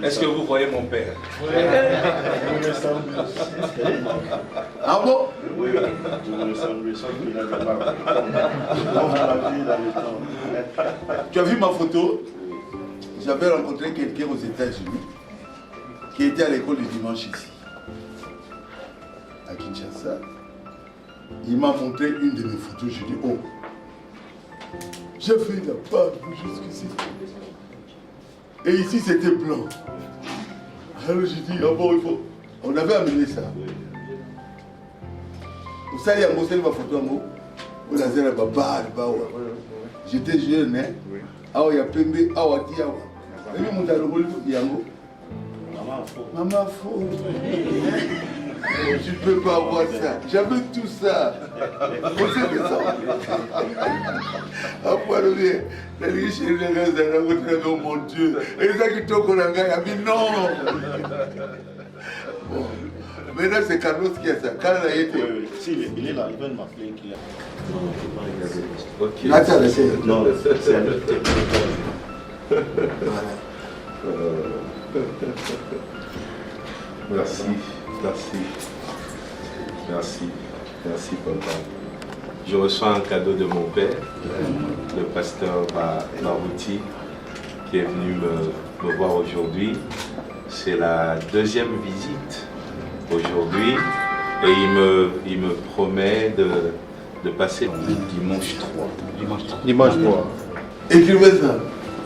Est-ce que vous voyez mon père? Oui. Ah bon? Oui, vous ressemblez Tu as vu ma photo? J'avais rencontré quelqu'un aux États-Unis qui était à l'école du dimanche ici, à Kinshasa. Il m'a montré une de mes photos. J'ai dit, oh, j'ai fait la part jusqu'ici. Et ici, c'était blanc. Alors j'ai dit, ah bon, il faut. On avait amené ça. Vous savez, il y a ma photo, j'étais jeune, hein. Ah, il y a Pembe, ah, il y a Maman faux. Tu ne peux pas avoir ça. J'avais tout ça. On sait que ça. Après, la riche et oh mon Dieu. Et ça qui toque au langage, il a dit non. Bon. Maintenant, c'est Carlos qui a ça. Carlos a été. Si, il est là, il vient de m'appeler. Attends, non, c'est un autre. Merci, papa. Je reçois un cadeau de mon père, le pasteur Barouti, qui est venu me voir aujourd'hui. C'est la deuxième visite aujourd'hui et il me promet de passer dimanche 3. Dimanche 3. Écrivez ça.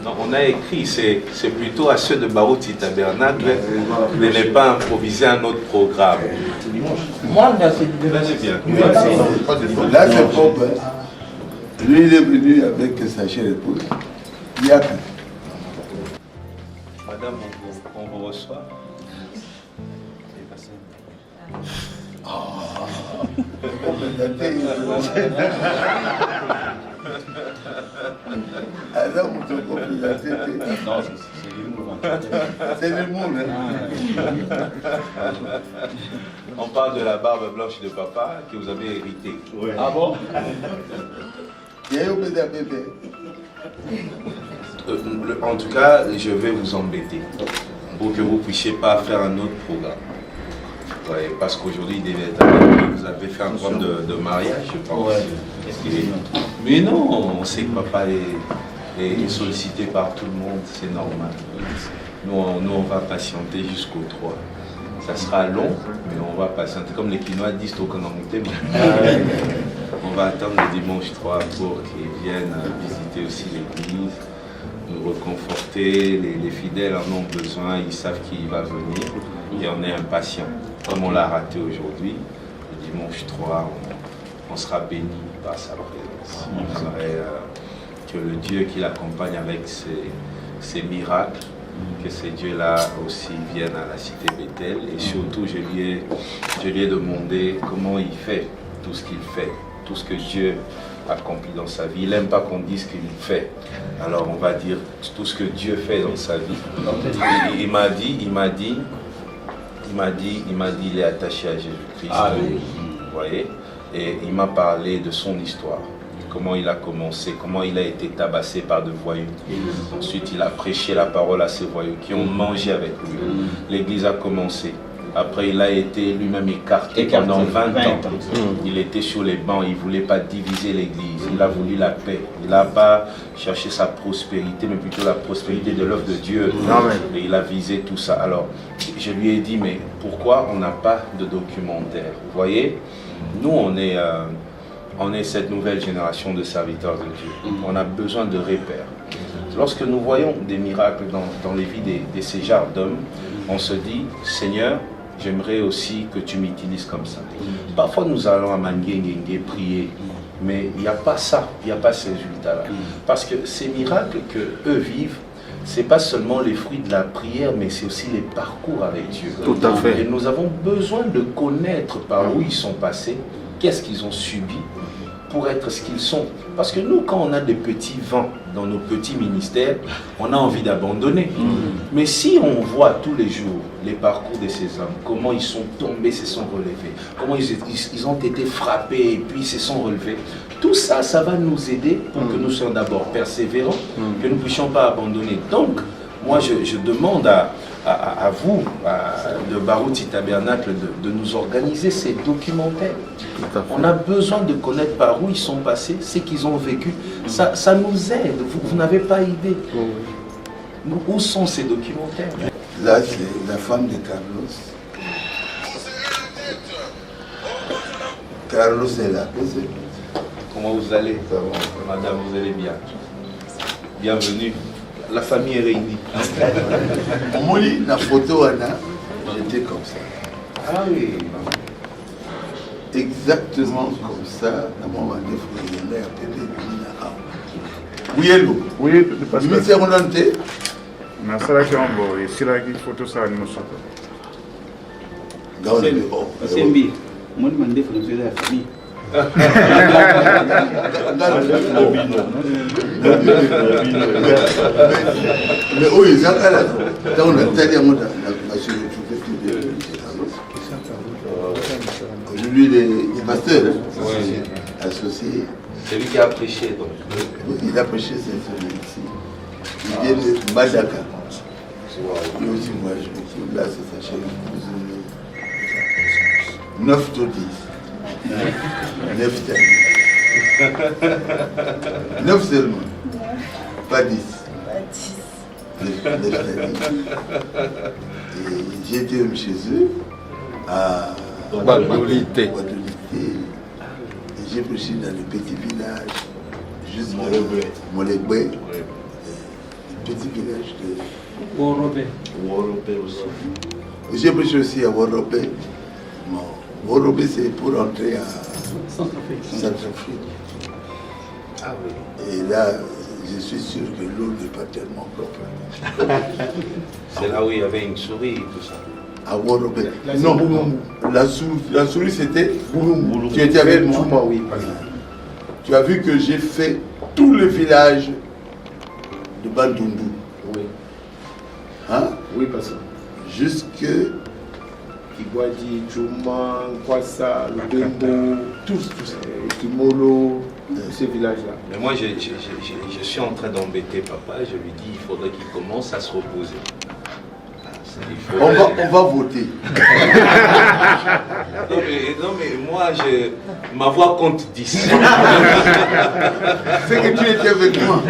Non, on a écrit, c'est plutôt à ceux de Barouti Tabernacle de ne pas improviser un autre programme. Moi, là, c'est bien. Là, c'est propre. Lui, il est venu avec sa chère épouse. Il y a que. Madame, on vous reçoit. Alors, non, c'est l'humour. On parle de la barbe blanche de papa que vous avez héritée. Oui. Ah bon? En tout cas, je vais vous embêter pour que vous ne puissiez pas faire un autre programme. Ouais, parce qu'aujourd'hui, vous avez fait un programme de mariage, je pense. Ouais. Mais non, on sait que papa est sollicité par tout le monde, c'est normal. Nous, on va patienter jusqu'au 3. Ça sera long, mais on va patienter. Comme les Quinois disent au Kanamouté, on va attendre le dimanche 3 pour qu'ils viennent visiter aussi l'église, nous reconforter. Les fidèles en ont besoin, ils savent qu'il va venir et on est impatients. Comme on l'a raté aujourd'hui, le dimanche 3, on sera béni par sa présence. On saurait que le Dieu qui l'accompagne avec ses miracles, que ces dieux-là aussi viennent à la cité Bethel. Et surtout, je lui ai demandé comment il fait tout ce qu'il fait, tout ce que Dieu accomplit dans sa vie. Il n'aime pas qu'on dise qu'il fait. Alors on va dire tout ce que Dieu fait dans sa vie. Il m'a dit, il est attaché à Jésus-Christ. Ah, oui. Vous voyez? Et il m'a parlé de son histoire. Comment il a commencé, comment il a été tabassé par de voyous. Ensuite, il a prêché la parole à ces voyous qui ont mangé avec lui. L'église a commencé. Après, il a été lui-même écarté pendant 20 ans. Il était sur les bancs, il ne voulait pas diviser l'église. Il a voulu la paix. Il n'a pas cherché sa prospérité, mais plutôt la prospérité de l'œuvre de Dieu. Amen. Et il a visé tout ça. Alors, je lui ai dit, mais pourquoi on n'a pas de documentaire? Vous voyez, nous, on est cette nouvelle génération de serviteurs de Dieu. On a besoin de repères. Lorsque nous voyons des miracles dans les vies de ces genres d'hommes, on se dit, Seigneur, j'aimerais aussi que tu m'utilises comme ça. Parfois nous allons à Manguengue prier, mais il n'y a pas ça, il n'y a pas ces résultats-là. Parce que ces miracles que eux vivent, ce n'est pas seulement les fruits de la prière, mais c'est aussi les parcours avec Dieu. Tout à fait. Et nous avons besoin de connaître par où ils sont passés, qu'est-ce qu'ils ont subi pour être ce qu'ils sont. Parce que nous, quand on a des petits vents dans nos petits ministères, on a envie d'abandonner. Mais si on voit tous les jours les parcours de ces hommes, comment ils sont tombés, se sont relevés, comment ils ont été frappés et puis se sont relevés, tout ça, ça va nous aider pour que nous soyons d'abord persévérants, que nous ne puissions pas abandonner. Donc, moi je demande à vous, de Barouti Tabernacle, de nous organiser ces documentaires. On a besoin de connaître par où ils sont passés, ce qu'ils ont vécu. Ça nous aide, vous n'avez pas idée. Où sont ces documentaires? Là, c'est la femme de Carlos. Carlos est là. Comment vous allez? Madame, vous allez bien? Bienvenue. La famille est réunie. Moi, la photo, Anna, j'étais comme ça. Ah oui. Exactement comme ça. Oui, hello. Oui, parce que Ministère Hollande. nasalaki yango esilaki photo sala nyonso Sembi, moi je demande pour la famille. Mais oui, ils ont là. On a tellement lui, il est pasteur, associé. C'est lui qui a prêché donc. Il a prêché cette semaine ici. Il vient de Madaka. Lui aussi, moi, je me suis là, c'est sa chaîne. 9 to 10. 9 9 seulement. Pas 10. 9 Et j'ai été chez eux à Badolité. Et j'ai prêché dans le petit village, juste Molegbe, le petit village de Worobé aussi. J'ai prêché aussi à Worobé. Bon, Worobé, c'est pour entrer à Centrafrique. Ah oui. Et là, je suis sûr que l'eau n'est pas tellement propre. C'est là où il y avait une souris et tout ça. À Worobé. Non, la souris c'était Boulou. Tu étais avec moi. Oui, Tu as vu que j'ai fait tout le village de Bandundu. oui. Hein? Oui, parce que Jusque Kigwadi, Djouma, Kwassa, Lubembo, tous, Kimolo, ces villages-là. Mais moi, je suis en train d'embêter papa. Je lui dis il faudrait qu'il commence à se reposer. on va voter. Non, mais moi, ma voix compte 10. C'est que tu étais avec moi.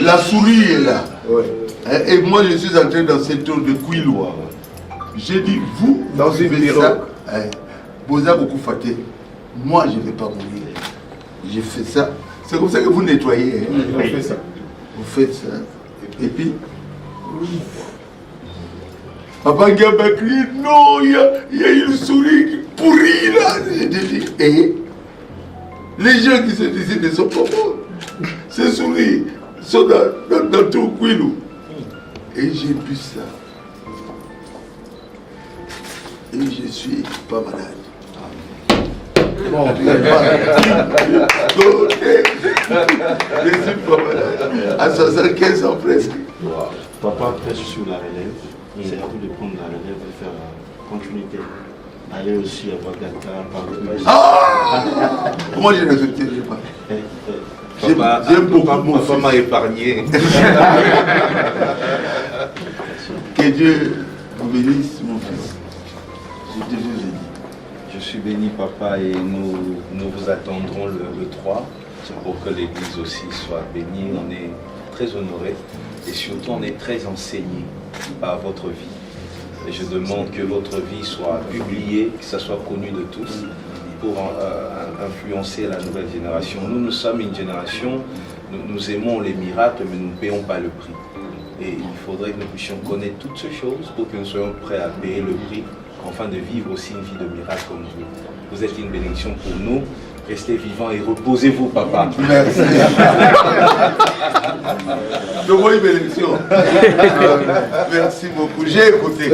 La souris est là. Ouais. Et moi, je suis entré dans cette tour de Kouilou. J'ai dit, vous, Dans une faites bureau. ça. Boza beaucoup faté. Moi, je ne vais pas mourir. J'ai fait ça. C'est comme ça que vous nettoyez. Hein. On fait ça. Vous faites ça. Et puis, Papa Gaba crie, non, il y a une souris pourrie là. Et les gens qui sont ici ne sont pas morts. Ces souris sont dans tout Kouilou. Et j'ai bu ça. Et je suis pas malade. Bon, Je suis pas malade. À 75 ans presque. papa prêche sur la relève. C'est à vous de prendre la relève et faire la continuité. Aller aussi à Ouagata, par le Moi, je ne respecterai pas. Papa, J'aime beaucoup ma mon femme m'a fils. épargné. Que Dieu vous bénisse, mon fils. Je te dis. Je suis béni, papa, et nous vous attendrons le 3 pour que l'église aussi soit bénie. On est très honorés et surtout on est très enseignés par votre vie. Et je demande que votre vie soit publiée, que ça soit connu de tous pour influencer la nouvelle génération. Nous sommes une génération, nous aimons les miracles, mais nous ne payons pas le prix. Et il faudrait que nous puissions connaître toutes ces choses pour que nous soyons prêts à payer le prix, afin de vivre aussi une vie de miracle comme vous. Vous êtes une bénédiction pour nous. Restez vivants et reposez-vous, papa. Merci. Je vois une bénédiction. Merci beaucoup. J'ai écouté.